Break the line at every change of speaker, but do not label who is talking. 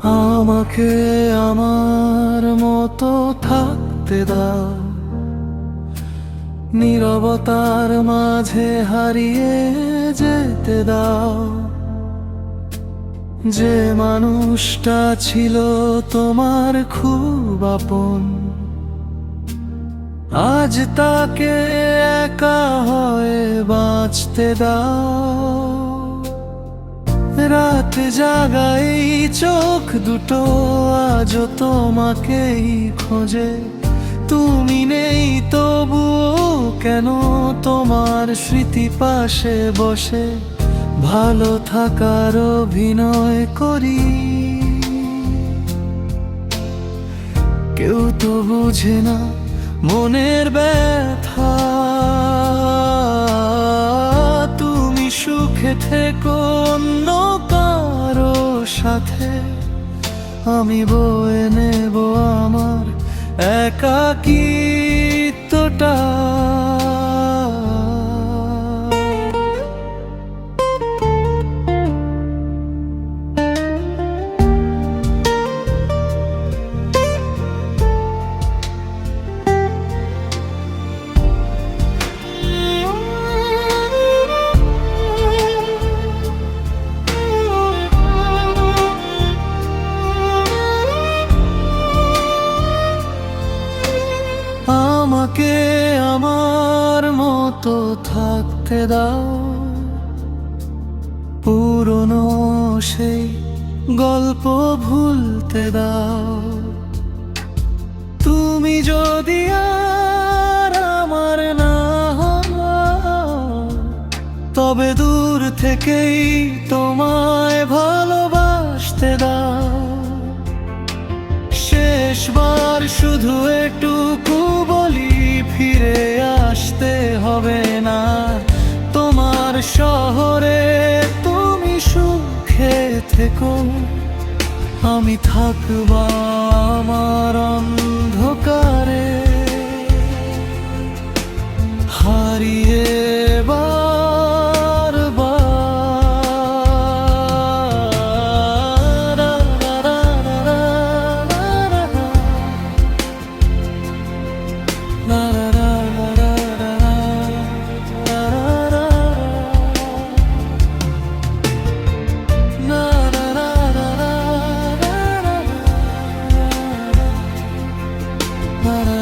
আমাকে আমার মতো থাকতে দাও, নীরবতার মাঝে হারিয়ে যেতে দাও। যে মানুষটা ছিল তোমার খুব আপন, আজ তাকে একা হয়ে বাঁচতে দাও। রাত জাগাই চোখ দুটো আজও তোমাকেই খোঁজে। তুমি নেই তবুও কেন তোমার স্মৃতি পাশে বসে ভালো থাকার অভিনয় করি। কেউ তো বুঝে না মনের ব্যথা, তুমি সুখে থেকো অন্য কারো সাথে, আমি বয়ে নেব আমার একাকিত্বটা। আমাকে আমার মতো থাকতে দাও, পুরনো সেই গল্প ভুলতে দাও। তুমি যদি আর আমার না হও, তবে দূর থেকেই তোমায় ভালোবাসতে দাও। শেষবার শুধু এটুকু বলি, ফিরে আসতে হবে না তোমার শহরে। তুমি সুখে থেকো, আমি থাকব আমার অন্ধকারে। হারিয়ে na